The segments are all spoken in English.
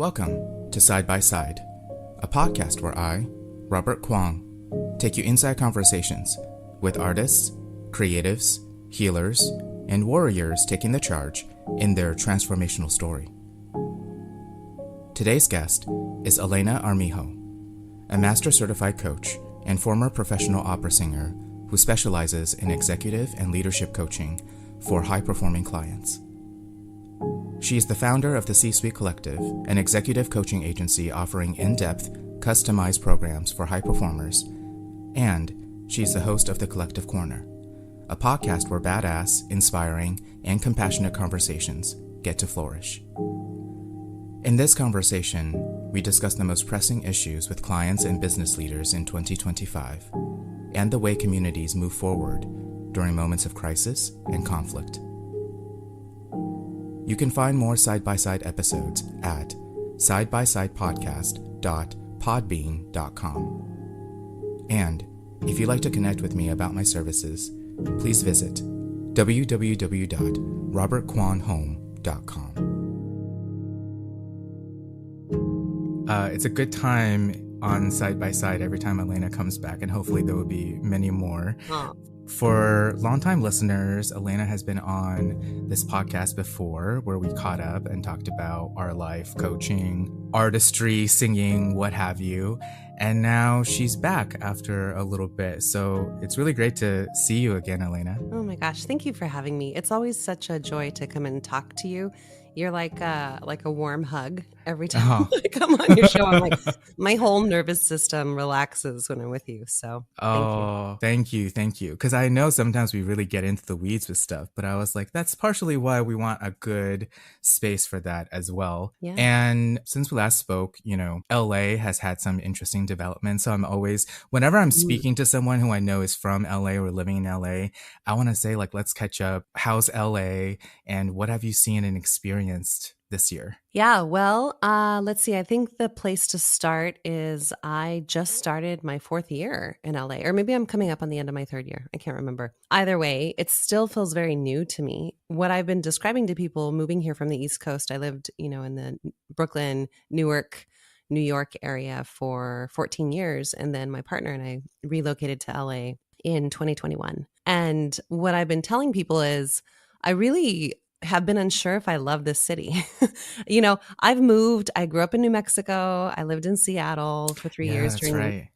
Welcome to Side by Side, a podcast where I, Robert Kuang, take you inside conversations with artists, creatives, healers, and warriors taking the charge in their transformational story. Today's guest is Elena Armijo, a master certified coach and former professional opera singer who specializes in executive and leadership coaching for high-performing clients. She is the founder of the C-Suite Collective, an executive coaching agency offering in-depth, customized programs for high performers, and she's the host of The Collective Corner, a podcast where badass, inspiring, and compassionate conversations get to flourish. In this conversation, we discuss the most pressing issues with clients and business leaders in 2025, and the way communities move forward during moments of crisis and conflict. You can find more side-by-side episodes at sidebysidepodcast.podbean.com. And if you'd like to connect with me about my services, please visit www.robertquanhome.com. It's a good time on Side by Side every time Elena comes back, and hopefully there will be many more. For longtime listeners, Elena has been on this podcast before where we caught up and talked about our life, coaching, artistry, singing, what have you. And now she's back after a little bit. So it's really great to see you again, Elena. Oh my gosh. Thank you for having me. It's always such a joy to come and talk to you. You're like a warm hug every time I come on your show. I'm like, my whole nervous system relaxes when I'm with you. So thank you. Because I know sometimes we really get into the weeds with stuff, but I was like, that's partially why we want a good space for that as well. Yeah. And since we last spoke, LA has had some interesting developments. So I'm always, whenever I'm speaking to someone who I know is from LA or living in LA, I want to say, like, let's catch up. How's LA? And what have you seen and experienced this year? Yeah, well, let's see. I think the place to start is I just started my 4th year in LA, or maybe I'm coming up on the end of my 3rd year. I can't remember. Either way, it still feels very new to me. What I've been describing to people moving here from the East Coast, I lived, in the Brooklyn, Newark, New York area for 14 years. And then my partner and I relocated to LA in 2021. And what I've been telling people is I really have been unsure if I love this city. I've moved. I grew up in New Mexico. I lived in Seattle for 3 years during,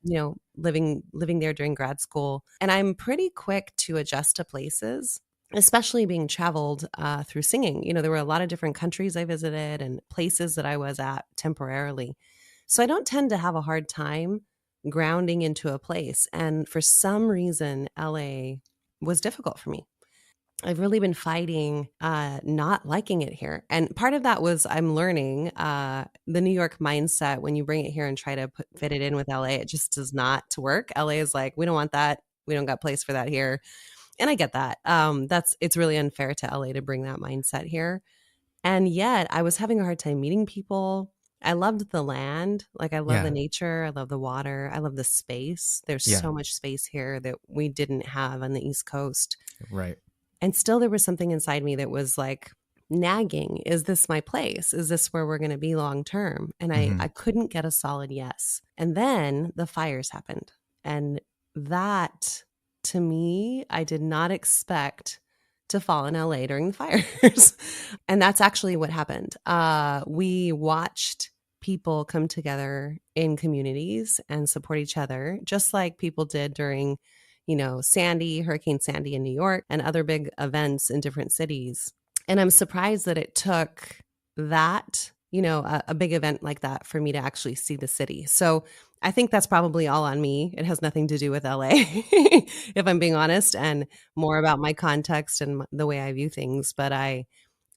living there during grad school. And I'm pretty quick to adjust to places, especially being traveled through singing. There were a lot of different countries I visited and places that I was at temporarily. So I don't tend to have a hard time grounding into a place. And for some reason, LA was difficult for me. I've really been fighting not liking it here. And part of that was I'm learning the New York mindset. When you bring it here and try to fit it in with LA, it just does not work. LA is like, we don't want that. We don't got place for that here. And I get that. It's really unfair to LA to bring that mindset here. And yet I was having a hard time meeting people. I loved the land. Like, I love the nature. I love the water. I love the space. There's so much space here that we didn't have on the East Coast. Right. And still there was something inside me that was like nagging. Is this my place? Is this where we're going to be long term? And I couldn't get a solid yes. And then the fires happened. And that, to me, I did not expect to fall in LA during the fires. And that's actually what happened. We watched people come together in communities and support each other, just like people did during Hurricane Sandy in New York and other big events in different cities. And I'm surprised that it took that, a big event like that for me to actually see the city. So I think that's probably all on me. It has nothing to do with LA, if I'm being honest, and more about my context and the way I view things. But I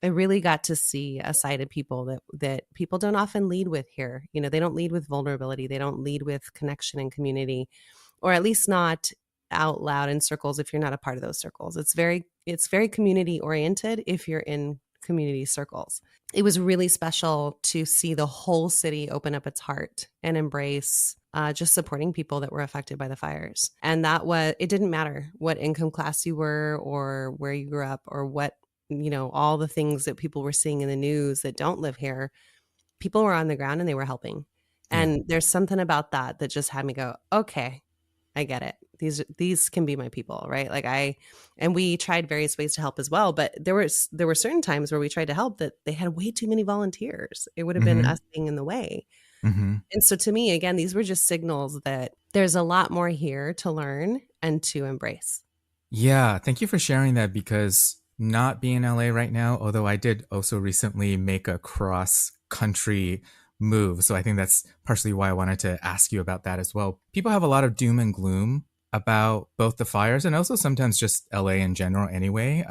really got to see a side of people that people don't often lead with here. They don't lead with vulnerability. They don't lead with connection and community, or at least not out loud in circles if you're not a part of those circles. It's very community oriented if you're in community circles. It was really special to see the whole city open up its heart and embrace just supporting people that were affected by the fires. And it didn't matter what income class you were or where you grew up or what, all the things that people were seeing in the news that don't live here. people were on the ground and they were helping. Yeah. And there's something about that that just had me go, okay, I get it. These can be my people, right? And we tried various ways to help as well, but there were certain times where we tried to help that they had way too many volunteers. It would have been Mm-hmm. us being in the way. Mm-hmm. And so to me, again, these were just signals that there's a lot more here to learn and to embrace. Yeah, thank you for sharing that because not being in LA right now, although I did also recently make a cross country move. So I think that's partially why I wanted to ask you about that as well. People have a lot of doom and gloom about both the fires and also sometimes just LA in general anyway,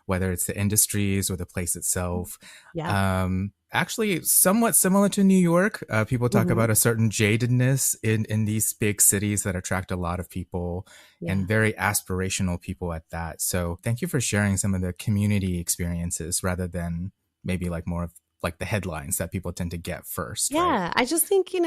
whether it's the industries or the place itself. Yeah. Actually, somewhat similar to New York. People talk Mhm. about a certain jadedness in these big cities that attract a lot of people Yeah. and very aspirational people at that. So thank you for sharing some of the community experiences rather than maybe like more of like the headlines that people tend to get first, right? Yeah, I just think, at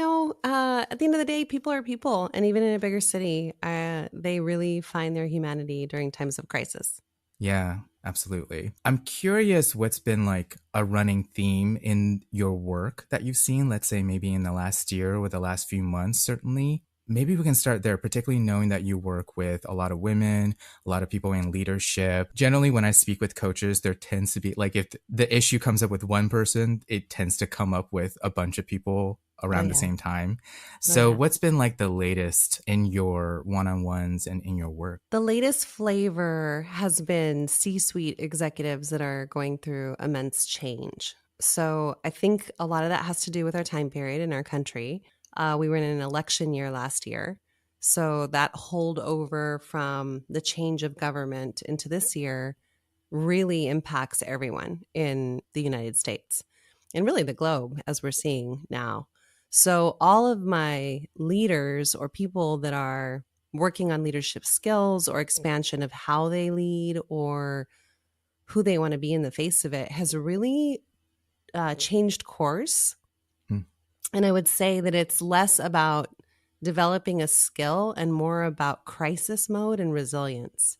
the end of the day, people are people. And even in a bigger city, they really find their humanity during times of crisis. Yeah, absolutely. I'm curious what's been like a running theme in your work that you've seen, let's say maybe in the last year or the last few months, certainly. Maybe we can start there, particularly knowing that you work with a lot of women, a lot of people in leadership. Generally, when I speak with coaches, there tends to be like if the issue comes up with one person, it tends to come up with a bunch of people Oh, around the yeah. same time. Oh, So, yeah. what's been like the latest in your one on ones and in your work? The latest flavor has been C-suite executives that are going through immense change. So I think a lot of that has to do with our time period in our country. We were in an election year last year. So that holdover from the change of government into this year really impacts everyone in the United States and really the globe, as we're seeing now. So, all of my leaders or people that are working on leadership skills or expansion of how they lead or who they want to be in the face of it has really changed course. Hmm. And I would say that it's less about developing a skill and more about crisis mode and resilience.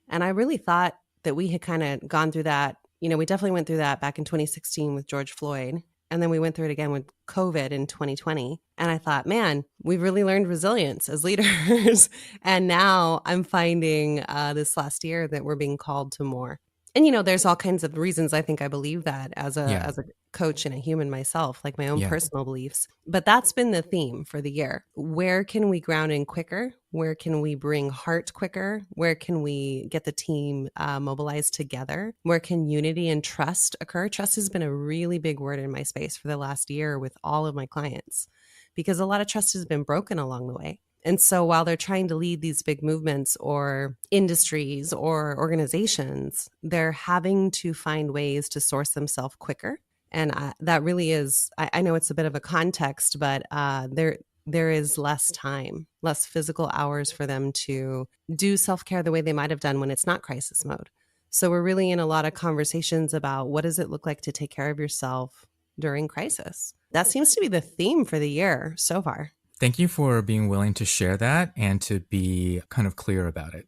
And I really thought that we had kind of gone through that. We definitely went through that back in 2016 with George Floyd. And then we went through it again with COVID in 2020. And I thought, man, we've really learned resilience as leaders. And now I'm finding this last year that we're being called to more. And there's all kinds of reasons I think I believe that Yeah. as a coach and a human myself, like my own Yeah. personal beliefs. But that's been the theme for the year. Where can we ground in quicker? Where can we bring heart quicker? Where can we get the team mobilized together? Where can unity and trust occur? Trust has been a really big word in my space for the last year with all of my clients because a lot of trust has been broken along the way. And so while they're trying to lead these big movements or industries or organizations, they're having to find ways to source themselves quicker. And that really is, I know it's a bit of a context, but there is less time, less physical hours for them to do self-care the way they might have done when it's not crisis mode. So we're really in a lot of conversations about what does it look like to take care of yourself during crisis. That seems to be the theme for the year so far. Thank you for being willing to share that and to be kind of clear about it.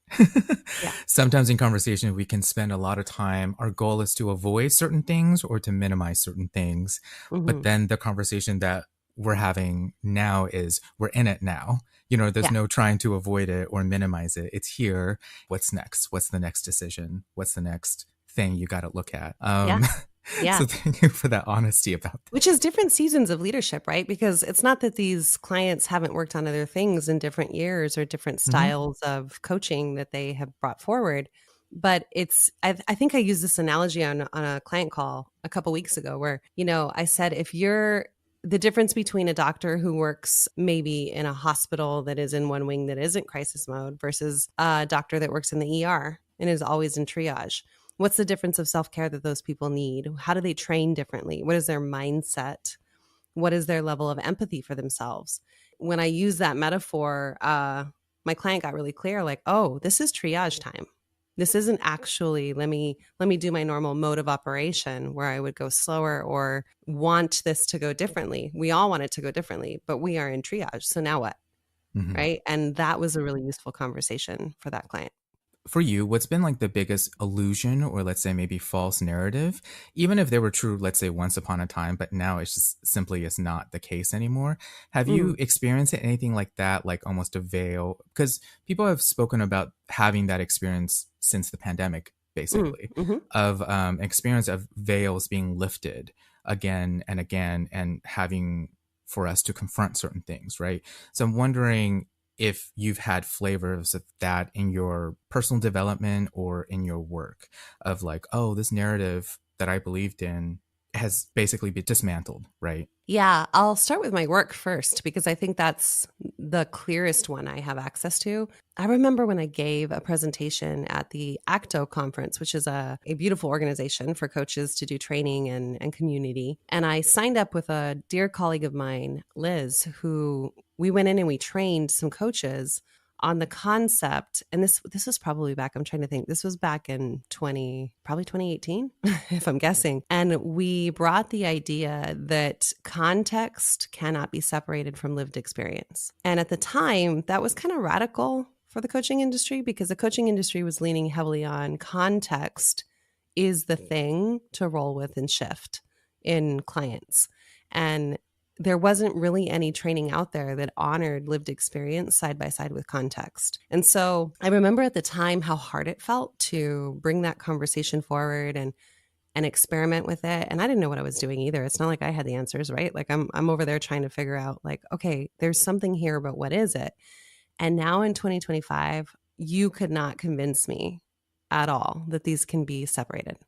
Yeah. Sometimes in conversation, we can spend a lot of time. Our goal is to avoid certain things or to minimize certain things. But Mm-hmm. then the conversation that we're having now is we're in it now. There's Yeah. no trying to avoid it or minimize it. It's here. What's next? What's the next decision? What's the next thing you got to look at? Yeah. Yeah. So thank you for that honesty about that. Which is different seasons of leadership, right? Because it's not that these clients haven't worked on other things in different years or different Hmm. styles of coaching that they have brought forward. But I think I used this analogy on a client call a couple weeks ago where, I said, if you're the difference between a doctor who works maybe in a hospital that is in one wing that isn't crisis mode versus a doctor that works in the ER and is always in triage. What's the difference of self-care that those people need? How do they train differently? What is their mindset? What is their level of empathy for themselves? When I use that metaphor, my client got really clear, like, oh, this is triage time. This isn't actually let me do my normal mode of operation where I would go slower or want this to go differently. We all want it to go differently, but we are in triage. So now what? Hmm. Right. And that was a really useful conversation for that client. for you, what's been like the biggest illusion, or let's say maybe false narrative, even if they were true, let's say once upon a time, but now it's just simply is not the case anymore? Have you Mm, experienced anything like that, like almost a veil? Because people have spoken about having that experience since the pandemic, mm, basically, mhm. of experience of veils being lifted again, and having for us to confront certain things, right? So I'm wondering if you've had flavors of that in your personal development or in your work, of like, oh, this narrative that I believed in has basically been dismantled, right? Yeah, I'll start with my work first because I think that's the clearest one I have access to. I remember when I gave a presentation at the ACTO conference, which is a beautiful organization for coaches to do training and community. And I signed up with a dear colleague of mine, Liz, who we went in and we trained some coaches on the concept. And this was probably back, I'm trying to think, this was back in probably 2018, if I'm guessing. And we brought the idea that context cannot be separated from lived experience. And at the time, that was kind of radical for the coaching industry because the coaching industry was leaning heavily on context is the thing to roll with and shift in clients. And there wasn't really any training out there that honored lived experience side by side with context. And so I remember at the time how hard it felt to bring that conversation forward and experiment with it. And I didn't know what I was doing either. It's not like I had the answers, right? Like I'm over there trying to figure out like, okay, there's something here, but what is it? And now in 2025, you could not convince me at all that these can be separated.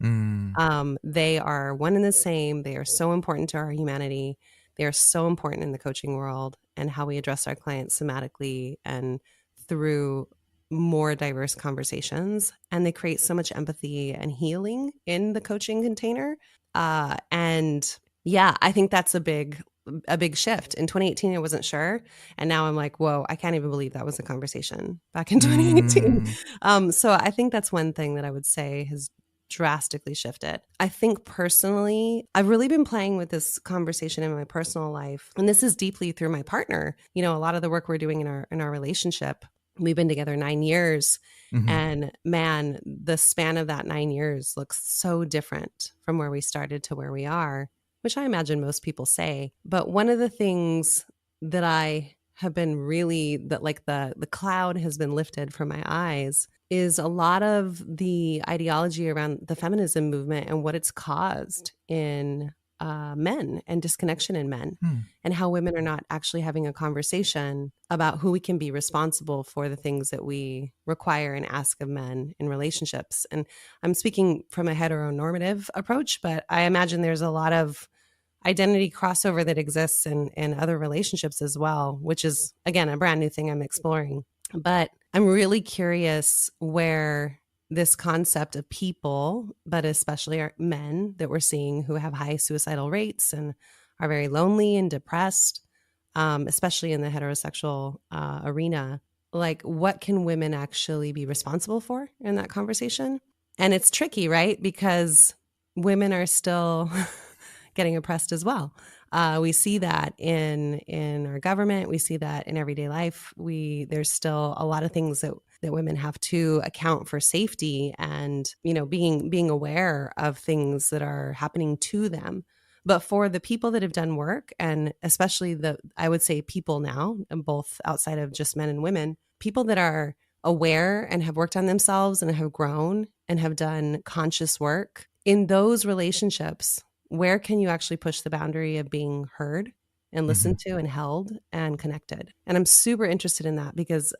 Mm. They are one and the same. They are so important to our humanity. They are so important in the coaching world and how we address our clients somatically and through more diverse conversations. And they create so much empathy and healing in the coaching container. And yeah, I think that's a big shift. In 2018, I wasn't sure. And now I'm like, whoa, I can't even believe that was a conversation back in 2018. Mm. So I think that's one thing that I would say has drastically shifted. I think personally, I've really been playing with this conversation in my personal life. And this is deeply through my partner. You know, a lot of the work we're doing in our relationship, we've been together 9 years. Hmm. And man, the span of that 9 years looks so different from where we started to where we are, which I imagine most people say. But one of the things that I have been really that like the cloud has been lifted from my eyes is a lot of the ideology around the feminism movement and what it's caused in men and disconnection in men, Mm. and how women are not actually having a conversation about who we can be responsible for the things that we require and ask of men in relationships. And I'm speaking from a heteronormative approach, but I imagine there's a lot of identity crossover that exists in other relationships as well, which is, again, a brand new thing I'm exploring. But I'm really curious where this concept of people, but especially our men that we're seeing who have high suicidal rates and are very lonely and depressed, especially in the heterosexual arena, like what can women actually be responsible for in that conversation? And it's tricky, right? Because women are still getting oppressed as well. We see that in our government. We see that in everyday life. There's still a lot of things that women have to account for safety and, you know, being aware of things that are happening to them. But for the people that have done work, and especially I would say people now, and both outside of just men and women, people that are aware and have worked on themselves and have grown and have done conscious work in those relationships, where can you actually push the boundary of being heard and Hmm. listened to and held and connected? And I'm super interested in that because,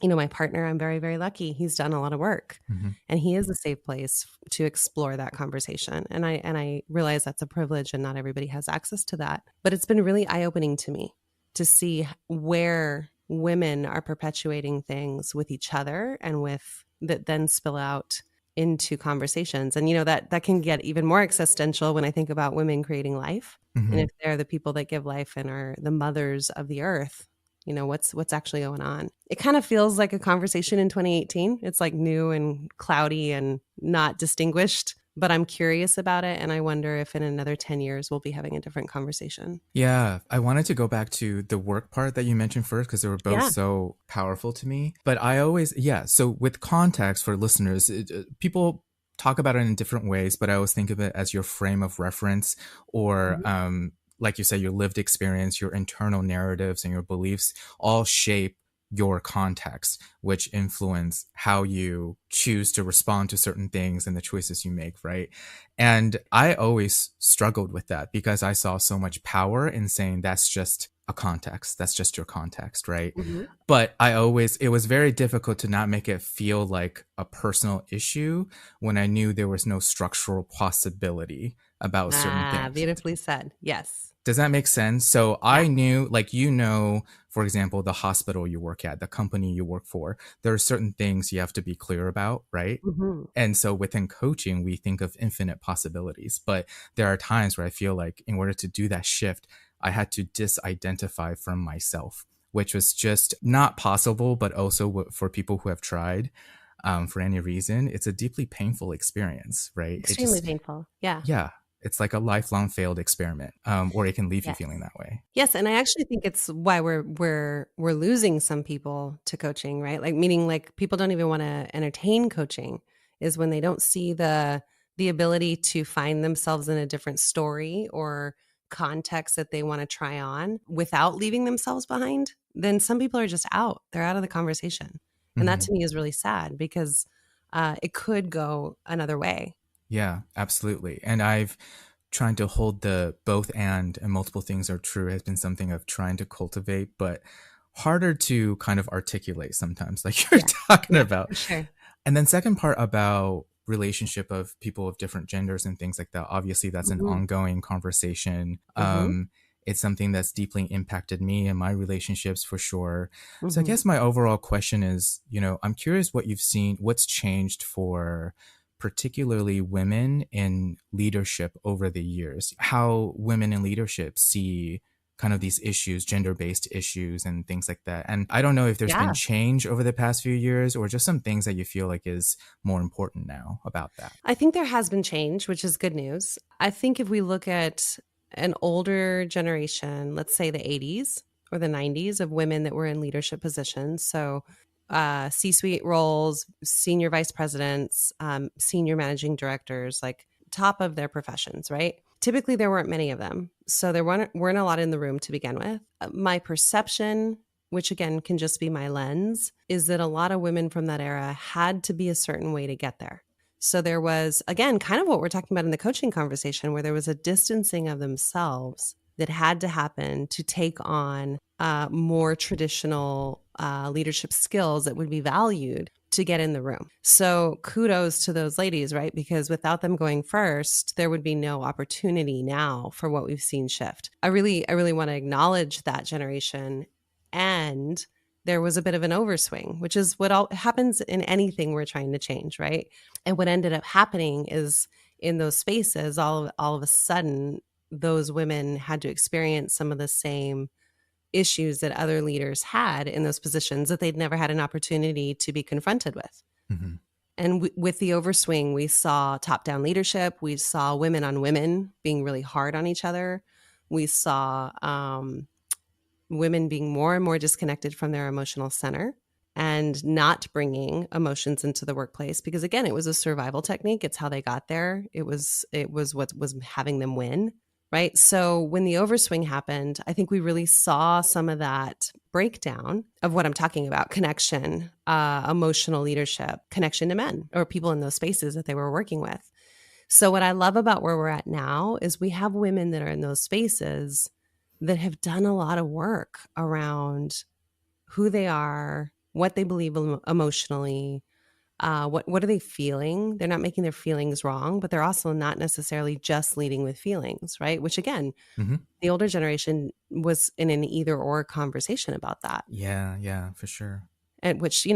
you know, my partner, I'm very, very lucky. He's done a lot of work Hmm. and he is a safe place to explore that conversation. And I realize that's a privilege and not everybody has access to that. But it's been really eye-opening to me to see where women are perpetuating things with each other and with that then spill out into conversations. And, you know, that can get even more existential when I think about women creating life. And Hmm. if they're the people that give life and are the mothers of the earth, you know, what's actually going on? It kind of feels like a conversation in 2018. It's like new and cloudy and not distinguished but I'm curious about it. And I wonder if in another 10 years, we'll be having a different conversation. Yeah, I wanted to go back to the work part that you mentioned first because they were both Yeah. so powerful to me. But I always, yeah, so with context for listeners, people talk about it in different ways, but I always think of it as your frame of reference or, Mhm. like you said, your lived experience, your internal narratives, and your beliefs all shape your context, which influence how you choose to respond to certain things and the choices you make, right? And I always struggled with that because I saw so much power in saying that's just a context. That's just your context, right? Mhm. But it was very difficult to not make it feel like a personal issue when I knew there was no structural possibility about certain Ah, things. beautifully said. Yes. Does that make sense? So Yeah. I knew, like, for example, the hospital you work at, the company you work for, there are certain things you have to be clear about, right? Mhm. And so within coaching, we think of infinite possibilities. But there are times where I feel like in order to do that shift, I had to disidentify from myself, which was just not possible, but also for people who have tried for any reason, it's a deeply painful experience, right? It Extremely just, painful. Yeah. yeah, it's like a lifelong failed experiment, or it can leave you Yes. feeling that way. Yes, and I actually think it's why we're losing some people to coaching, right? Like meaning like people don't even want to entertain coaching is when they don't see the ability to find themselves in a different story or context that they want to try on without leaving themselves behind. Then some people are just out. They're out of the conversation. And that Hmm. to me is really sad because it could go another way. Yeah, absolutely. And I've trying to hold the both and multiple things are true has been something of trying to cultivate, but harder to kind of articulate sometimes, like you're Yeah. talking Yeah, about. for sure. And then second part about relationship of people of different genders and things like that. Obviously, that's an Mhm. ongoing conversation. Mhm. It's something that's deeply impacted me and my relationships for sure. So I Mhm. guess my overall question is, I'm curious what you've seen, what's changed for particularly women in leadership over the years, how women in leadership see kind of these issues, gender-based issues and things like that. And I don't know if there's been Yeah. change over the past few years or just some things that you feel like is more important now about that. I think there has been change, which is good news. I think if we look at an older generation, let's say the 80s or the 90s of women that were in leadership positions, so C suite roles, senior vice presidents, senior managing directors, like top of their professions, right? Typically, there weren't many of them. So there weren't a lot in the room to begin with. My perception, which again can just be my lens, is that a lot of women from that era had to be a certain way to get there. So there was, again, kind of what we're talking about in the coaching conversation, where there was a distancing of themselves that had to happen to take on more traditional leadership skills that would be valued to get in the room. So kudos to those ladies, right? Because without them going first, there would be no opportunity now for what we've seen shift. I really want to acknowledge that generation. And there was a bit of an overswing, which is what all happens in anything we're trying to change, right? And what ended up happening is in those spaces, all of a sudden, those women had to experience some of the same issues that other leaders had in those positions that they'd never had an opportunity to be confronted with. Mm-hmm. And with the overswing, we saw top down leadership. We saw women on women being really hard on each other. We saw women being more and more disconnected from their emotional center and not bringing emotions into the workplace because again it was a survival technique. It's how they got there. It was what was having them win, right? So when the overswing happened, I think we really saw some of that breakdown of what I'm talking about: connection, emotional leadership, connection to men or people in those spaces that they were working with. So what I love about where we're at now is we have women that are in those spaces that have done a lot of work around who they are, what they believe emotionally, what are they feeling. They're not making their feelings wrong, but they're also not necessarily just leading with feelings, right? Which again, Mm-hmm. the older generation was in an either or conversation about that, Yeah, yeah, for sure. and which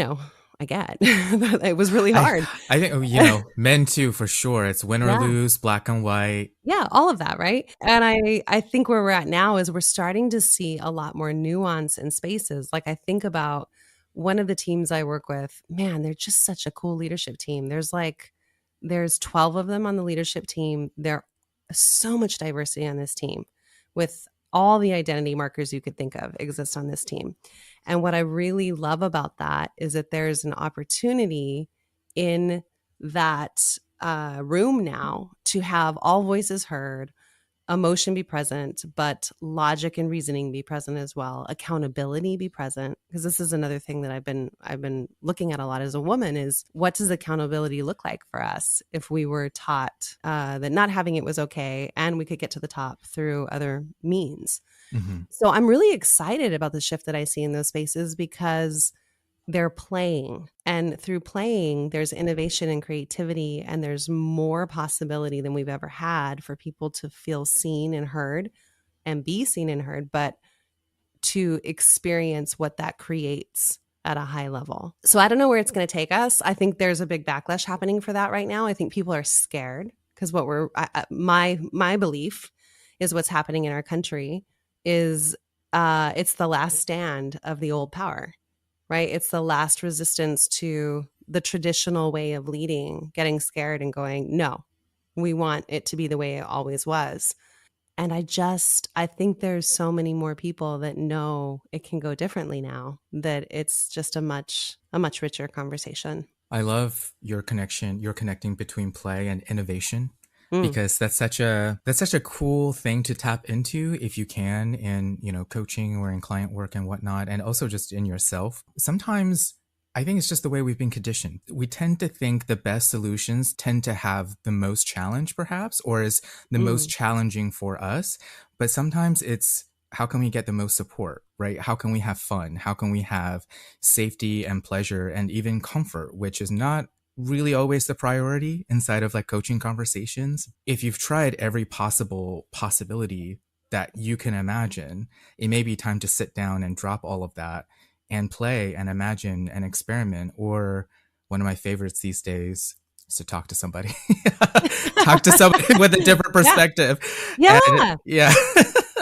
I get. It was really I hard. I think men too for sure. It's win or Yeah. lose, black and white. Yeah, all of that, right? And I think where we're at now is we're starting to see a lot more nuance in spaces. Like I think about one of the teams I work with, man, they're just such a cool leadership team. There's like there's 12 of them on the leadership team. There's so much diversity on this team with all the identity markers you could think of exist on this team. And what I really love about that is that there's an opportunity in that room now to have all voices heard, emotion be present, but logic and reasoning be present as well. Accountability be present, because this is another thing that I've been looking at a lot as a woman is what does accountability look like for us if we were taught that not having it was okay and we could get to the top through other means. Mm-hmm. So I'm really excited about the shift that I see in those spaces because they're playing, and through playing there's innovation and creativity, and there's more possibility than we've ever had for people to feel seen and heard and be seen and heard, but to experience what that creates at a high level. So I don't know where it's going to take us. I think there's a big backlash happening for that right now. I think people are scared because my belief is what's happening in our country is it's the last stand of the old power. Right? It's the last resistance to the traditional way of leading, getting scared and going, no, we want it to be the way it always was. And I think there's so many more people that know it can go differently now, that it's just a much richer conversation. I love your connection. You're connecting between play and innovation. Because that's such a cool thing to tap into if you can in, coaching or in client work and whatnot, and also just in yourself. Sometimes I think it's just the way we've been conditioned. We tend to think the best solutions tend to have the most challenge, perhaps, or is the most challenging for us. But sometimes it's how can we get the most support, right? How can we have fun? How can we have safety and pleasure and even comfort, which is not really always the priority inside of like coaching conversations. If you've tried every possibility that you can imagine, it may be time to sit down and drop all of that and play and imagine and experiment. Or one of my favorites these days is to talk to somebody, talk to somebody with a different perspective. Yeah. Yeah.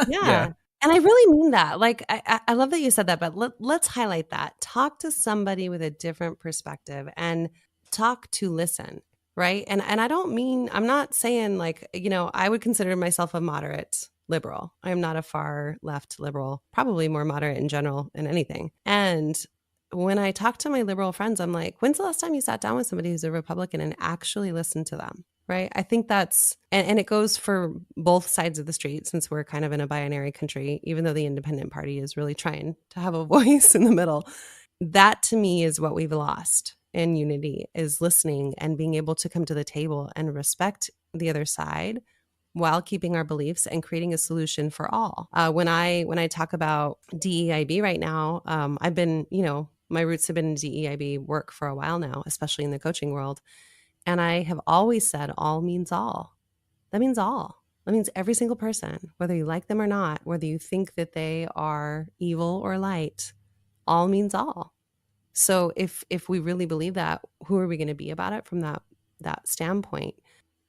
Yeah. And I really mean that. Like, I love that you said that, but let's highlight that. Talk to somebody with a different perspective and talk to listen, right? And I don't mean, I'm not saying like, I would consider myself a moderate liberal. I'm not a far left liberal, probably more moderate in general in anything. And when I talk to my liberal friends, I'm like, when's the last time you sat down with somebody who's a Republican and actually listened to them? Right. I think that's, and it goes for both sides of the street since we're kind of in a binary country, even though the independent party is really trying to have a voice in the middle. That to me is what we've lost in unity, is listening and being able to come to the table and respect the other side while keeping our beliefs and creating a solution for all. When I talk about DEIB right now, I've been, my roots have been in DEIB work for a while now, especially in the coaching world. And I have always said all means all. That means all. That means every single person, whether you like them or not, whether you think that they are evil or light, all means all. So if we really believe that, who are we going to be about it from that standpoint?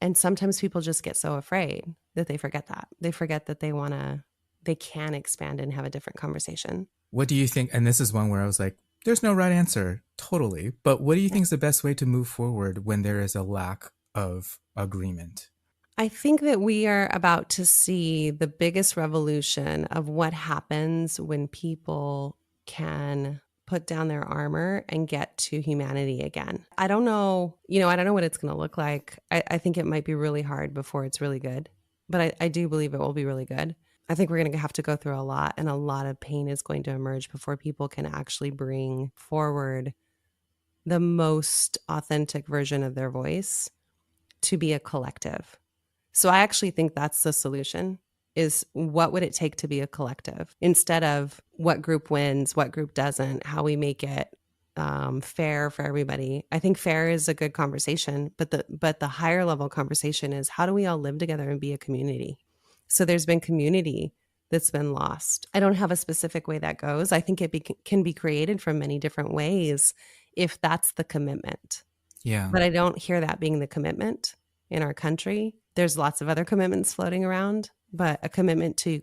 And sometimes people just get so afraid that they forget that. They forget that they can expand and have a different conversation. What do you think? And this is one where I was like, there's no right answer, totally. But what do you think is the best way to move forward when there is a lack of agreement? I think that we are about to see the biggest revolution of what happens when people can put down their armor and get to humanity again. I don't know, I don't know what it's going to look like. I think it might be really hard before it's really good, but I do believe it will be really good. I think we're going to have to go through a lot, and a lot of pain is going to emerge before people can actually bring forward the most authentic version of their voice to be a collective. So I actually think that's the solution, is what would it take to be a collective instead of what group wins, what group doesn't, how we make it fair for everybody. I think fair is a good conversation, but the higher level conversation is how do we all live together and be a community? So there's been community that's been lost. I don't have a specific way that goes. I think it can be created from many different ways if that's the commitment. Yeah. But I don't hear that being the commitment in our country. There's lots of other commitments floating around, but a commitment to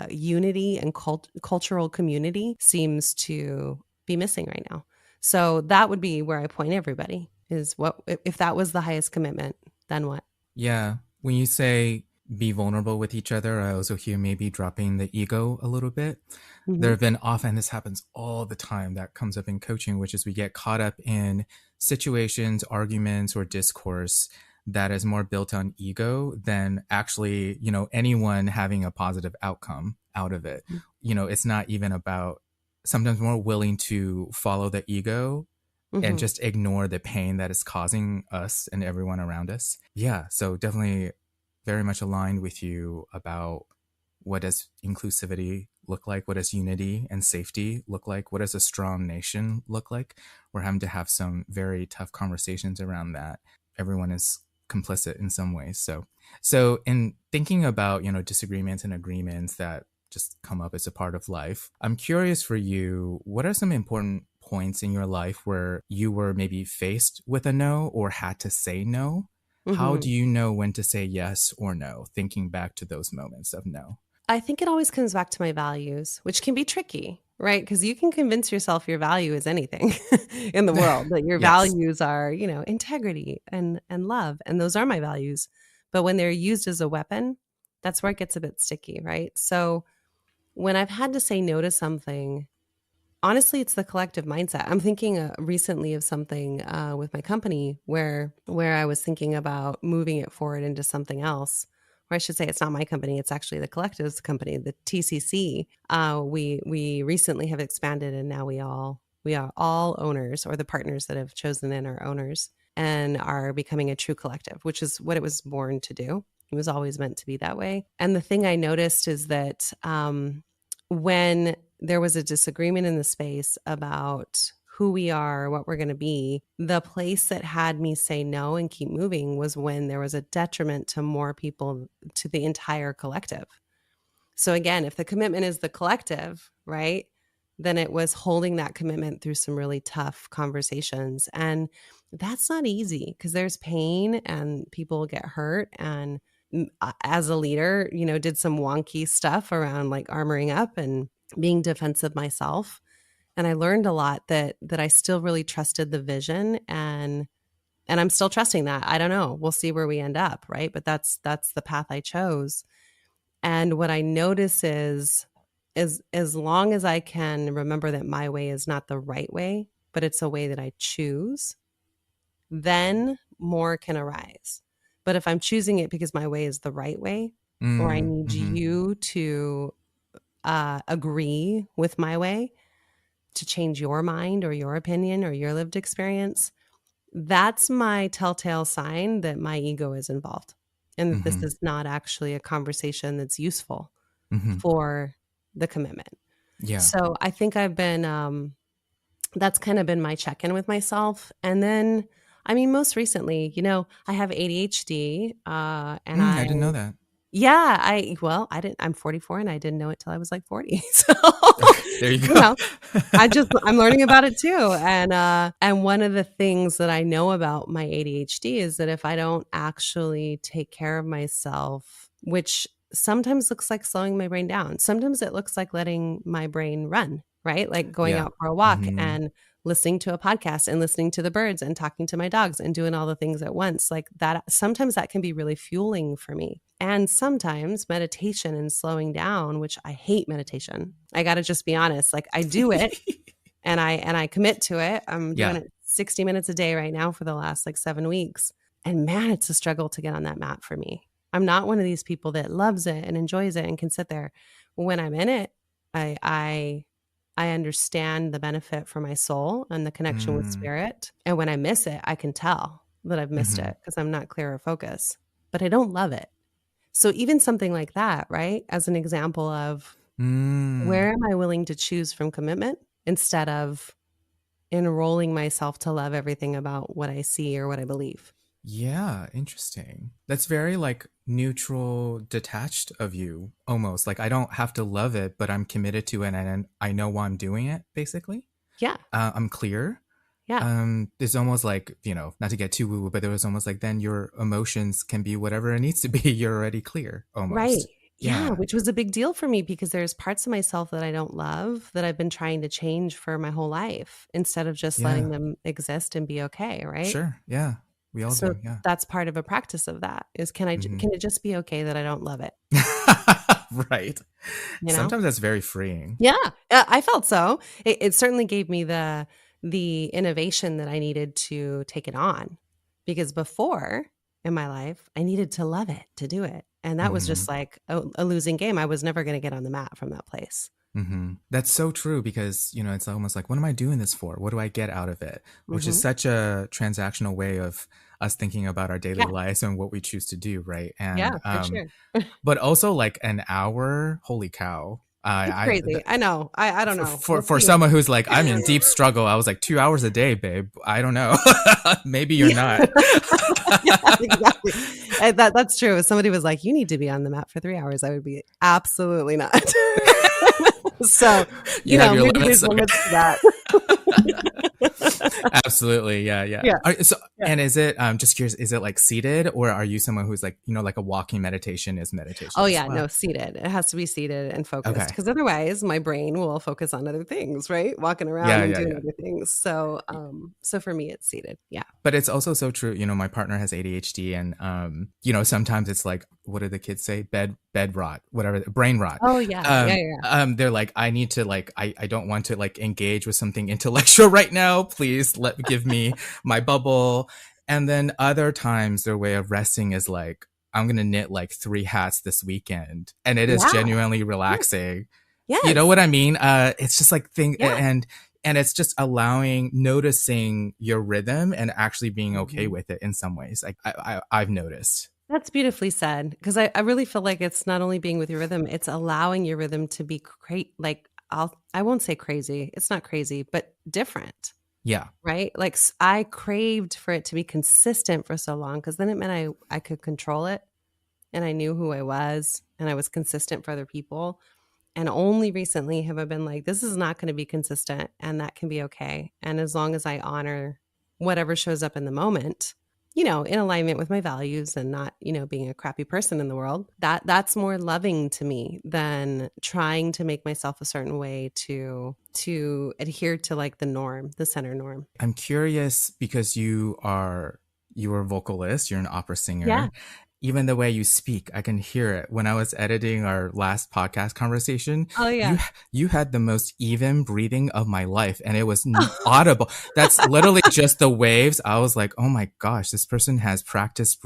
unity and cultural community seems to be missing right now. So that would be where I point everybody. is what, if that was the highest commitment, then what? Yeah. When you say be vulnerable with each other, I also hear maybe dropping the ego a little bit. There Hmm. have been often, this happens all the time, that comes up in coaching, which is we get caught up in situations, arguments, or discourse that is more built on ego than actually, anyone having a positive outcome out of it. It's not even about, sometimes more willing to follow the ego and Hmm. just ignore the pain that is causing us and everyone around us. Yeah, so definitely very much aligned with you about what does inclusivity look like? What does unity and safety look like? What does a strong nation look like? We're having to have some very tough conversations around that. Everyone is complicit in some ways. So in thinking about, disagreements and agreements that just come up as a part of life, I'm curious for you, what are some important points in your life where you were maybe faced with a no or had to say no? How Hmm. do you know when to say yes or no, thinking back to those moments of no? I think it always comes back to my values, which can be tricky, right? Because you can convince yourself your value is anything in the world, that your Yes. values are, integrity and love, and those are my values. But when they're used as a weapon, that's where it gets a bit sticky, right? So when I've had to say no to something, honestly, it's the collective mindset. I'm thinking recently of something with my company where I was thinking about moving it forward into something else. Or I should say, it's not my company; it's actually the collective's company, the TCC. We recently have expanded, and now we are all owners, or the partners that have chosen in are owners, and are becoming a true collective, which is what it was born to do. It was always meant to be that way. And the thing I noticed is that when there was a disagreement in the space about who we are, what we're going to be, the place that had me say no and keep moving was when there was a detriment to more people, to the entire collective. So again, if the commitment is the collective, right, then it was holding that commitment through some really tough conversations. And that's not easy because there's pain and people get hurt. And as a leader, did some wonky stuff around like armoring up and being defensive myself. And I learned a lot that I still really trusted the vision, and I'm still trusting that. I don't know. We'll see where we end up, right? But that's the path I chose. And what I notice is as long as I can remember that my way is not the right way, but it's a way that I choose, then more can arise. But if I'm choosing it because my way is the right way, or I need Mm-hmm. you to agree with my way to change your mind or your opinion or your lived experience, that's my telltale sign that my ego is involved and that this Mm-hmm. is not actually a conversation that's useful Mm-hmm. for the commitment. Yeah. So I think I've been, that's kind of been my check in with myself. And then, I mean, most recently, I have ADHD, and I didn't know that. yeah, I didn't, I'm 44 and I didn't know it till I was like 40. So, Okay, there you you go. know, I'm learning about it too. And one of the things that I know about my ADHD is that if I don't actually take care of myself, which sometimes looks like slowing my brain down, sometimes it looks like letting my brain run, right? Like going Yeah. out for a walk Mm-hmm. and listening to a podcast and listening to the birds and talking to my dogs and doing all the things at once. Like that, sometimes that can be really fueling for me. And sometimes meditation and slowing down, which I hate meditation. I got to just be honest. Like I do it and I commit to it. I'm doing Yeah. it 60 minutes a day right now for the last like 7 weeks. And man, it's a struggle to get on that mat for me. I'm not one of these people that loves it and enjoys it and can sit there. When I'm in it, I I understand the benefit for my soul and the connection with Mm. spirit. And when I miss it, I can tell that I've missed Mm-hmm. it because I'm not clear or focus. But I don't love it. So even something like that, right? As an example of Mm. where am I willing to choose from commitment instead of enrolling myself to love everything about what I see or what I believe. Yeah, interesting. That's very like neutral, detached of you, almost. Like I don't have to love it, but I'm committed to it and I know why I'm doing it, basically. Yeah. I'm clear. Yeah. It's almost like, not to get too woo woo, but it was almost like then your emotions can be whatever it needs to be. You're already clear, Right. almost. Yeah, Yeah. which was a big deal for me because there's parts of myself that I don't love that I've been trying to change for my whole life instead of just letting Yeah. them exist and be okay, right? Sure. Yeah. We all So do. Yeah. that's part of a practice of that is Hmm. can it just be okay that I don't love it, Right. you know? Sometimes that's very freeing. Yeah, I felt so. It certainly gave me the innovation that I needed to take it on, because before in my life, I needed to love it to do it, and that was Hmm. just like a losing game. I was never gonna get on the mat from that place. That's so true because, it's almost like, what am I doing this for? What do I get out of it? Which is Mhm. such a transactional way of us thinking about our daily Yeah, lives and what we choose to do, right? And yeah, for sure. but also like an hour, holy cow. It's I crazy. I know. I don't know. for We'll for see. someone who's like, I'm in deep struggle, I was like, 2 hours a day, babe. I don't know. Maybe you're Yeah. not. Yeah, exactly. And that's true. If somebody was like, "You need to be on the mat for 3 hours," I would be, "Absolutely not." So, You have your maybe limits. there's Okay. limits to that. Absolutely. Yeah. Yeah. Yeah, So, yeah. and is it, just curious, is it like seated, or are you someone who's like, like a walking meditation is meditation Oh, as yeah, well? no, seated. It has to be seated and focused Okay. because otherwise my brain will focus on other things, right? Walking around Yeah. and Yeah. doing Yeah. other things. So, so for me, it's seated. Yeah. But it's also so true. My partner has ADHD, and sometimes it's like, what do the kids say? Bed rot, whatever, brain rot. Oh, yeah. Yeah, yeah. They're like, I need to like, I don't want to like engage with something intellectual right now. Please give me my bubble. And then other times their way of resting is like, I'm gonna knit like 3 hats this weekend, and it is Yeah. genuinely Yes. relaxing. You know Yes. what I mean? It's just like thing, Yeah. and it's just noticing your rhythm and actually being okay Mhm. with it in some ways. Like I've noticed. That's beautifully said because I really feel like it's not only being with your rhythm, it's allowing your rhythm to be like I won't say crazy. It's not crazy, but different, Yeah. right? Like I craved for it to be consistent for so long because then it meant I could control it and I knew who I was and I was consistent for other people. And only recently have I been like, this is not going to be consistent and that can be okay. And as long as I honor whatever shows up in the moment, in alignment with my values and not, being a crappy person in the world, that's more loving to me than trying to make myself a certain way to adhere to like the norm, the center norm. I'm curious because you're a vocalist, you're an opera Yeah. singer. Even the way you speak, I can hear it. When I was editing our last podcast conversation, Oh you yeah. you had the most even breathing of my life, and it was audible. That's literally just the waves. I was like, oh my gosh, this person has practiced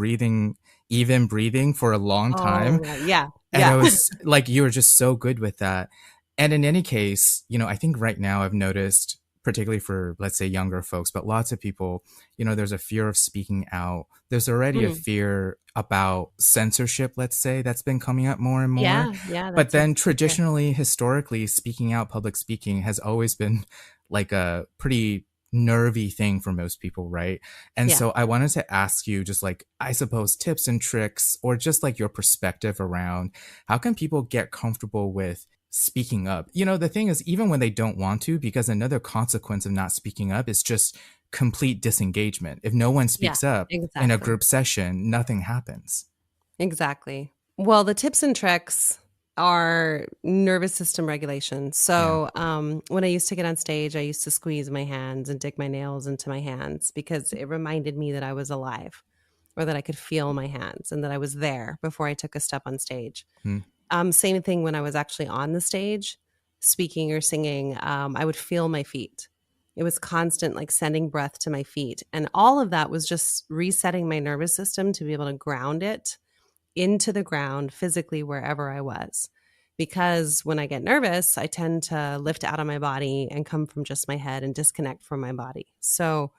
even breathing for a long time. Oh yeah. And Yeah. it was like, you were just so good with that. And in any case, I think right now I've noticed, particularly for, let's say, younger folks, but lots of people, there's a fear of speaking out. There's already a Mm. fear about censorship, let's say, that's been coming up more and more. Yeah. Yeah. But That's a then big fear. traditionally, historically, speaking out, public speaking has always been like a pretty nervy thing for most people, right? And Yeah. so I wanted to ask you, just like, I suppose, tips and tricks, or just like your perspective around how can people get comfortable with speaking up. The thing is, even when they don't want to, because another consequence of not speaking up is just complete disengagement. If no one Yeah. speaks up in a Exactly. group session, nothing happens. Exactly. Well, the tips and tricks are nervous system regulation. Yeah. So, when I used to get on stage, I used to squeeze my hands and dig my nails into my hands because it reminded me that I was alive or that I could feel my hands and that I was there before I took a step on stage. Hmm. Same thing when I was actually on the stage speaking or singing, I would feel my feet. It was constant, like sending breath to my feet. And all of that was just resetting my nervous system to be able to ground it into the ground physically wherever I was. Because when I get nervous, I tend to lift out of my body and come from just my head and disconnect from my body. So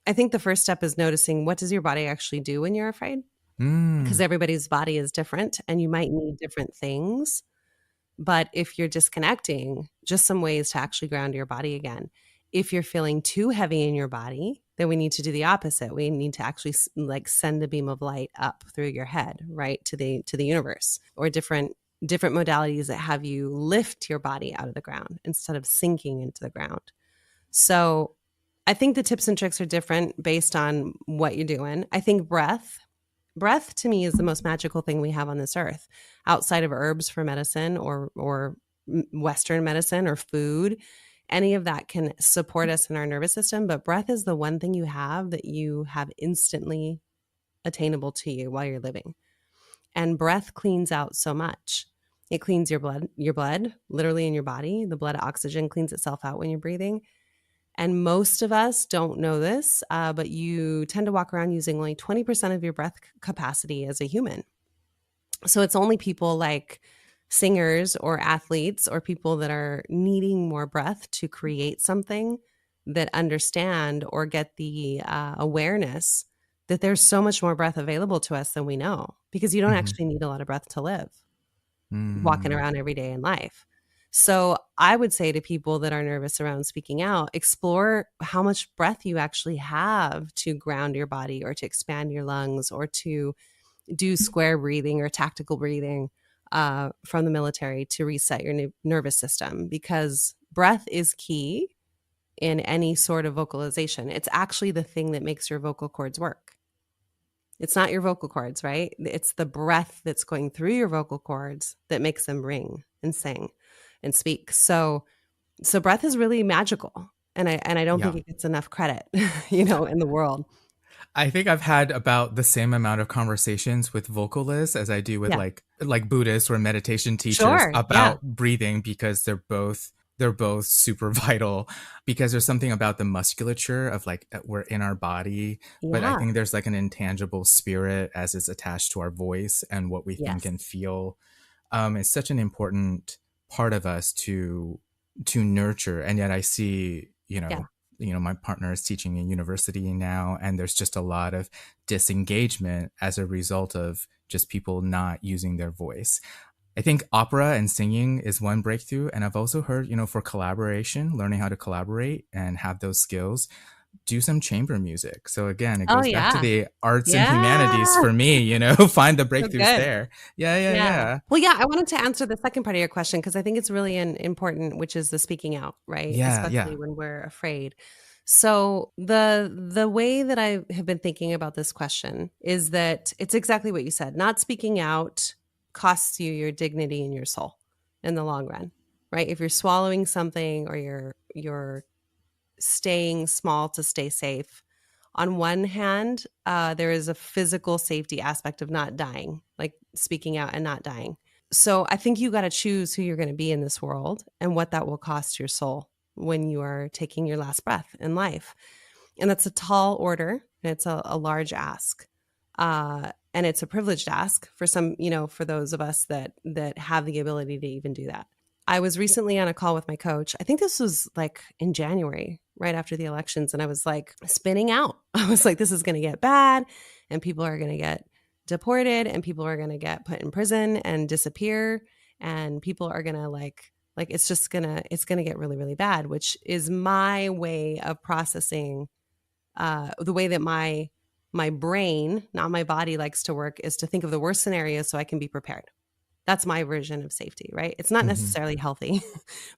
I think the first step is noticing, what does your body actually do when you're afraid? Because Mm. everybody's body is different and you might need different things. But if you're disconnecting, just some ways to actually ground your body again. If you're feeling too heavy in your body, then we need to do the opposite. We need to actually like send a beam of light up through your head, right, to the universe, or different modalities that have you lift your body out of the ground instead of sinking into the ground. So I think the tips and tricks are different based on what you're doing. I think breath breath to me is the most magical thing we have on this earth, outside of herbs for medicine or Western medicine or food. Any of that can support us in our nervous system, but breath is the one thing you have that you have instantly attainable to you while you're living. And breath cleans out so much. It cleans your blood literally in your body. The blood oxygen cleans itself out when you're breathing. And most of us don't know this, but you tend to walk around using only 20% of your breath capacity as a human. So it's only people like singers or athletes or people that are needing more breath to create something that understand or get the awareness that there's so much more breath available to us than we know, because you don't actually need a lot of breath to live walking around every day in life. So I would say to people that are nervous around speaking out, explore how much breath you actually have to ground your body or to expand your lungs or to do square breathing or tactical breathing from the military to reset your nervous system, because breath is key in any sort of vocalization. It's actually the thing that makes your vocal cords work. It's not your vocal cords, right? It's the breath that's going through your vocal cords that makes them ring and sing and speak. So breath is really magical. And I don't think it gets enough credit, in the world. I think I've had about the same amount of conversations with vocalists as I do with like Buddhist or meditation teachers about breathing, because they're both super vital, because there's something about the musculature of like we're in our body, but I think there's like an intangible spirit as it's attached to our voice and what we think and feel. It's such an important part of us to nurture. And yet I see, my partner is teaching in university now, and there's just a lot of disengagement as a result of just people not using their voice. I think opera and singing is one breakthrough. And I've also heard, for collaboration, learning how to collaborate and have those skills, do some chamber music. So again, it goes back to the arts and humanities for me, find the breakthroughs there. Yeah. Well, I wanted to answer the second part of your question, because I think it's really important, which is the speaking out, right? Especially when we're afraid. So the way that I have been thinking about this question is that it's exactly what you said. Not speaking out costs you your dignity and your soul in the long run, right? If you're swallowing something or you're staying small to stay safe, on one hand, there is a physical safety aspect of not dying, like speaking out and not dying. So I think you got to choose who you're going to be in this world and what that will cost your soul when you are taking your last breath in life. And that's a tall order, and it's a large ask. And it's a privileged ask for some, for those of us that have the ability to even do that. I was recently on a call with my coach. I think this was like in January, right after the elections. And I was like spinning out. I was like, this is going to get bad, and people are going to get deported, and people are going to get put in prison and disappear. And people are going to like it's going to get really, really bad, which is my way of processing the way that my brain, not my body, likes to work, is to think of the worst scenario so I can be prepared. That's my version of safety, right? It's not necessarily healthy,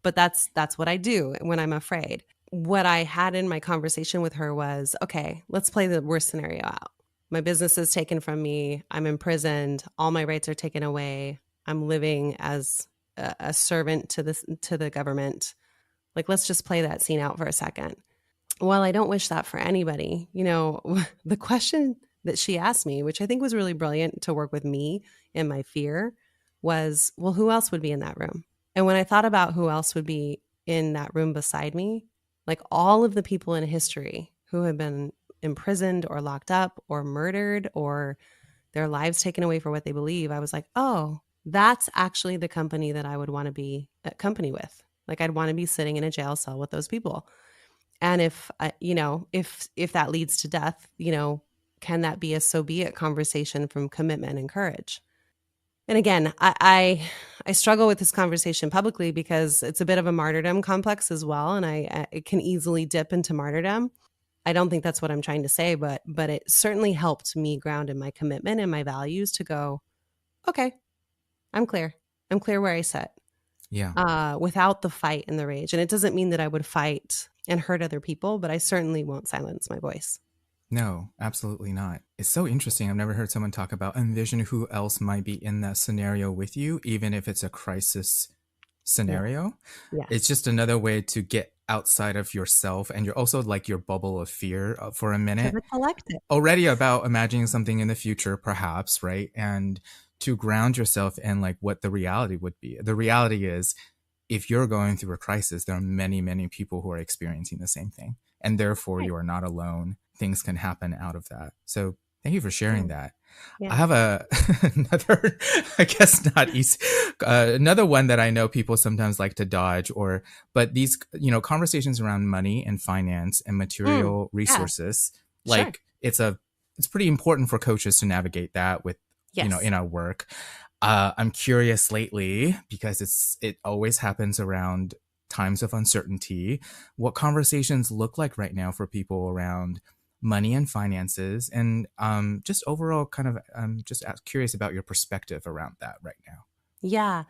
but that's what I do when I'm afraid. What I had in my conversation with her was, okay, let's play the worst scenario out. My business is taken from me. I'm imprisoned. All my rights are taken away. I'm living as a servant to the government. Like, let's just play that scene out for a second. Well, I don't wish that for anybody. The question that she asked me, which I think was really brilliant to work with me and my fear, was, well, who else would be in that room? And when I thought about who else would be in that room beside me, like all of the people in history who have been imprisoned or locked up or murdered or their lives taken away for what they believe, I was like, oh, that's actually the company that I would want to be at company with. Like, I'd want to be sitting in a jail cell with those people. And if that leads to death, can that be a so be it conversation from commitment and courage? And again, I struggle with this conversation publicly because it's a bit of a martyrdom complex as well. And it can easily dip into martyrdom. I don't think that's what I'm trying to say, but it certainly helped me ground in my commitment and my values to go, okay, I'm clear. I'm clear where I sit. Yeah. Without the fight and the rage. And it doesn't mean that I would fight and hurt other people, but I certainly won't silence my voice. No, absolutely not. It's so interesting. I've never heard someone talk about envision who else might be in that scenario with you, even if it's a crisis Yeah. scenario. It's Yes. just another way to get outside of yourself and you're also like your bubble of fear for a To minute. the collective. Already about imagining something in the future, perhaps, right? And to ground yourself in like what the reality would be. The reality is, if you're going through a crisis, there are many, many people who are experiencing the same thing. And therefore, Right. you are not alone. Things can happen out of that. So thank you for Yeah. sharing that. I Yeah. have another, I guess not easy, another one that I know people sometimes like to dodge, but these, conversations around money and finance and Mm. material Yeah. resources, Sure. like it's pretty important for coaches to navigate that with, Yes. in our work. I'm curious lately because it always happens around times of uncertainty. What conversations look like right now for people around money and finances, and just overall kind of just curious about your perspective around that right now. Yeah.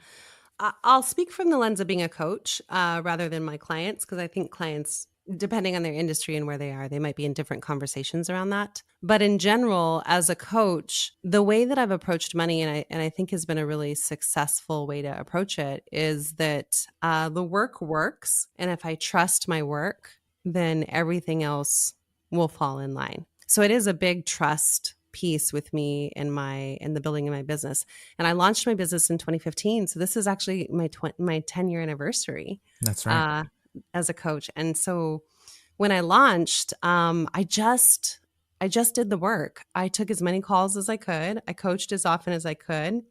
I'll speak from the lens of being a coach rather than my clients, because I think clients, depending on their industry and where they are, they might be in different conversations around that. But in general, as a coach, the way that I've approached money, and I think has been a really successful way to approach it, is that the work works, and if I trust my work, then everything else will fall in line. So it is a big trust piece with me in the building of my business. And I launched my business in 2015. So this is actually my 10-year anniversary That's right. uh, as a coach. And so when I launched, I just did the work. I took as many calls as I could. I coached as often as I could.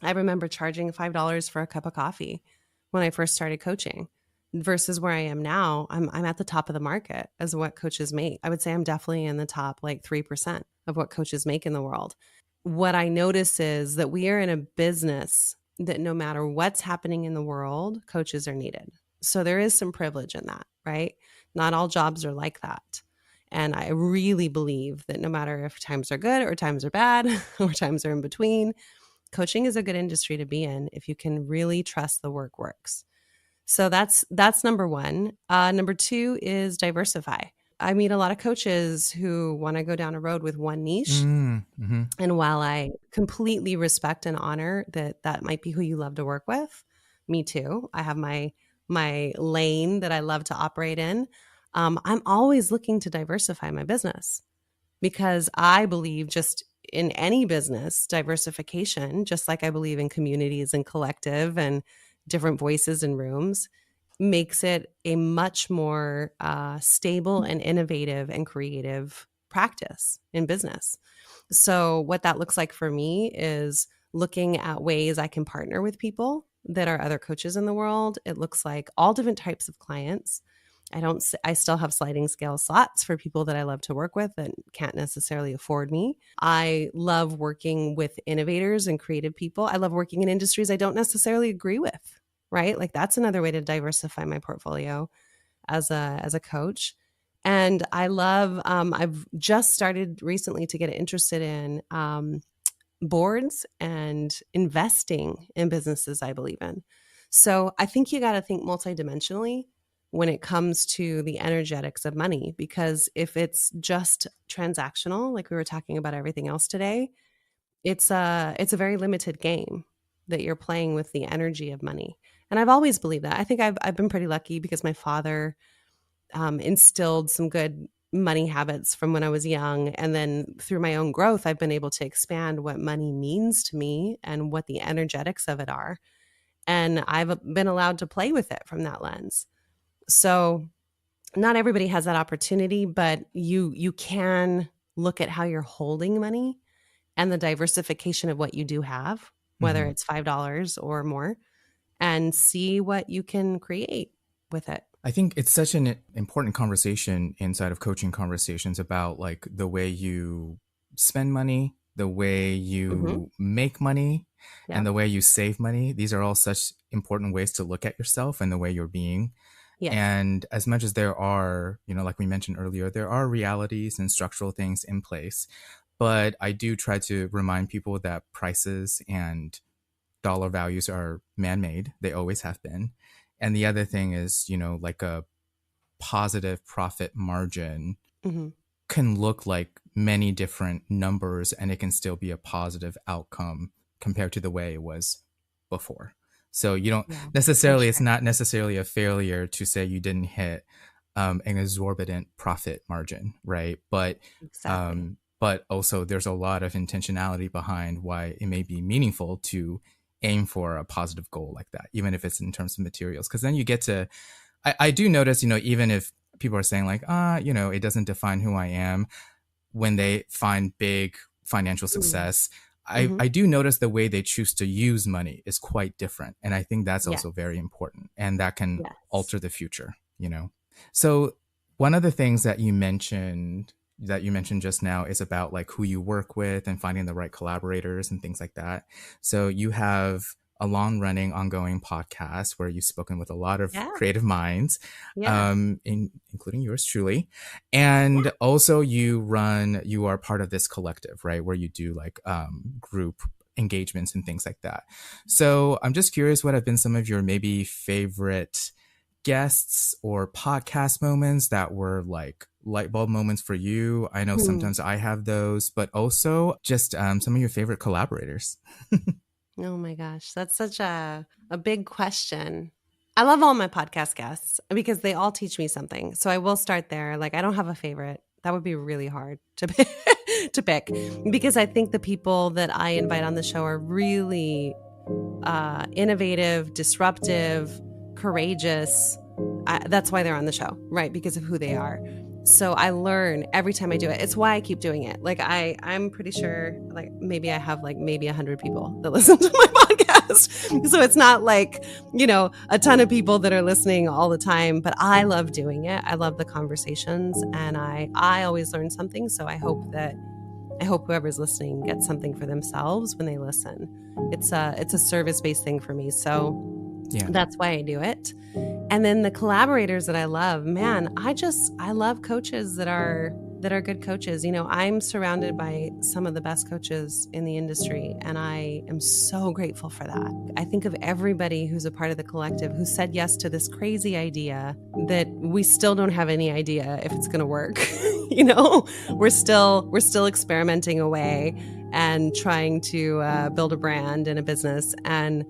I remember charging $5 for a cup of coffee when I first started coaching versus where I am now. I'm at the top of the market as what coaches make. I would say I'm definitely in the top like 3% of what coaches make in the world. What I notice is that we are in a business that no matter what's happening in the world, coaches are needed. So there is some privilege in that, right? Not all jobs are like that. And I really believe that no matter if times are good or times are bad or times are in between, coaching is a good industry to be in if you can really trust the work works. So that's number one. Number two is diversify. I meet a lot of coaches who want to go down a road with one niche. Mm-hmm. And while I completely respect and honor that that might be who you love to work with, me too. I have my lane that I love to operate in. I'm always looking to diversify my business because I believe just in any business diversification, just like I believe in communities and collective and different voices and rooms, makes it a much more stable and innovative and creative practice in business. So, what that looks like for me is looking at ways I can partner with people that are other coaches in the world. It looks like all different types of clients. I still have sliding scale slots for people that I love to work with that can't necessarily afford me. I love working with innovators and creative people. I love working in industries I don't necessarily agree with, right? Like that's another way to diversify my portfolio as a coach. And I love, I've just started recently to get interested in boards and investing in businesses I believe in. So I think you got to think multidimensionally when it comes to the energetics of money, because if it's just transactional, like we were talking about everything else today, it's a very limited game that you're playing with the energy of money. And I've always believed that. I think I've been pretty lucky because my father instilled some good money habits from when I was young. And then through my own growth, I've been able to expand what money means to me and what the energetics of it are. And I've been allowed to play with it from that lens. So not everybody has that opportunity, but you can look at how you're holding money and the diversification of what you do have, whether Mm-hmm. it's $5 or more, and see what you can create with it. I think it's such an important conversation inside of coaching conversations about like the way you spend money, the way Mm-hmm. you make money, and Yep. the way you save money. These are all such important ways to look at yourself and the way you're being. Yes. And as much as there are, like we mentioned earlier, there are realities and structural things in place. But I do try to remind people that prices and dollar values are man made, they always have been. And the other thing is, like a positive profit margin Mm-hmm. can look like many different numbers, and it can still be a positive outcome compared to the way it was before. So you don't Yeah, for necessarily, it's sure. not necessarily a failure to say you didn't hit an exorbitant profit margin, right? Exactly. But also there's a lot of intentionality behind why it may be meaningful to aim for a positive goal like that, even if it's in terms of materials. Because then you get to, I do notice, even if people are saying like, it doesn't define who I am, when they find big financial success, Mm-hmm. I do notice the way they choose to use money is quite different. And I think that's Yeah. also very important. And that can Yes. alter the future. So one of the things that you mentioned just now is about like who you work with and finding the right collaborators and things like that. So you have a long running ongoing podcast where you've spoken with a lot of Yeah. creative minds, Yeah. including yours truly. Yeah. And also you are part of this collective, right? Where you do like group engagements and things like that. So I'm just curious, what have been some of your maybe favorite guests or podcast moments that were like light bulb moments for you? I know Hmm. sometimes I have those, but also just some of your favorite collaborators. Oh my gosh, that's such a big question. I love all my podcast guests because they all teach me something. So I will start there. Like I don't have a favorite. That would be really hard to pick, to pick because I think the people that I invite on the show are really innovative, disruptive, courageous. That's why they're on the show, right? Because of who they are. So I learn every time I do it. It's why I keep doing it. Like I'm pretty sure, like maybe I have like maybe 100 people that listen to my podcast. So it's not like a ton of people that are listening all the time. But I love doing it. I love the conversations, and I always learn something. So I hope whoever's listening gets something for themselves when they listen. It's a service-based thing for me. So Yeah. that's why I do it. And then the collaborators that I love, man, I love coaches that are good coaches. I'm surrounded by some of the best coaches in the industry, and I am so grateful for that. I think of everybody who's a part of the collective who said yes to this crazy idea that we still don't have any idea if it's going to work. We're still experimenting away and trying to build a brand and a business, and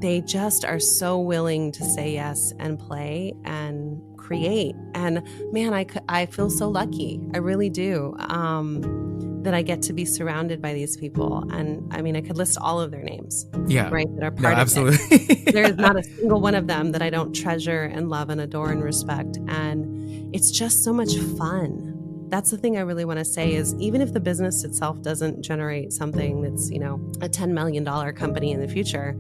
they just are so willing to say yes and play and create. And man, I feel so lucky. I really do, that I get to be surrounded by these people. And I mean, I could list all of their names, Yeah. right, that are No, part of it. absolutely. There's not a single one of them that I don't treasure and love and adore and respect. And it's just so much fun. That's the thing I really want to say is even if the business itself doesn't generate something that's, a $10 million company in the future,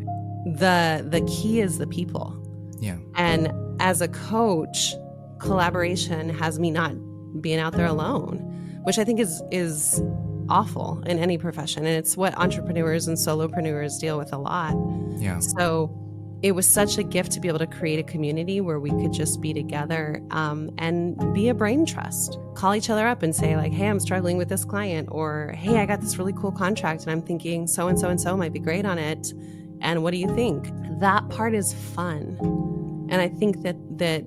the key is the people. Yeah. And as a coach, collaboration has me not being out there alone, which I think is awful in any profession. And it's what entrepreneurs and solopreneurs deal with a lot. Yeah. So it was such a gift to be able to create a community where we could just be together, and be a brain trust. Call each other up and say like, hey, I'm struggling with this client, or hey, I got this really cool contract and I'm thinking so and so and so might be great on it. And what do you think? That part is fun. And I think that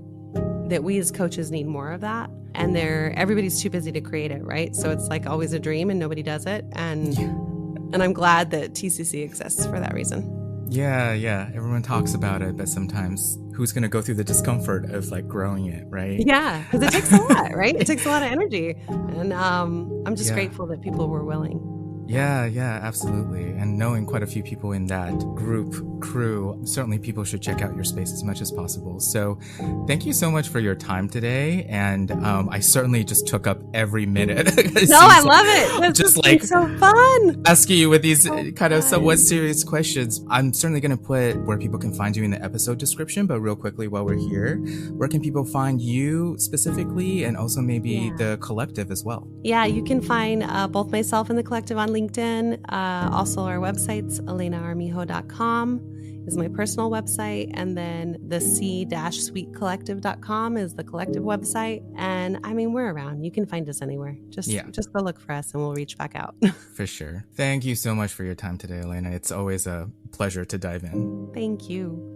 we as coaches need more of that. And everybody's too busy to create it, right? So it's like always a dream and nobody does it. And I'm glad that TCC exists for that reason. Yeah. Everyone talks about it, but sometimes who's going to go through the discomfort of like growing it, right? Yeah, because it takes a lot, right? It takes a lot of energy. And I'm just grateful that people were willing. Yeah, absolutely. And knowing quite a few people in that crew, certainly people should check out your space as much as possible. So thank you so much for your time today. And I certainly just took up every minute. No, I love it. It's just like so fun. Asking you with these kind of somewhat serious questions. I'm certainly going to put where people can find you in the episode description, but real quickly while we're here, where can people find you specifically and also maybe the collective as well? Yeah, you can find both myself and the collective on LinkedIn. Also our websites, elenaarmijo.com is my personal website, and then the c-sweetcollective.com is the collective website. And I mean, we're around. You can find us anywhere. Just go look for us and we'll reach back out. For sure. Thank you so much for your time today, Elena. It's always a pleasure to dive in. Thank you.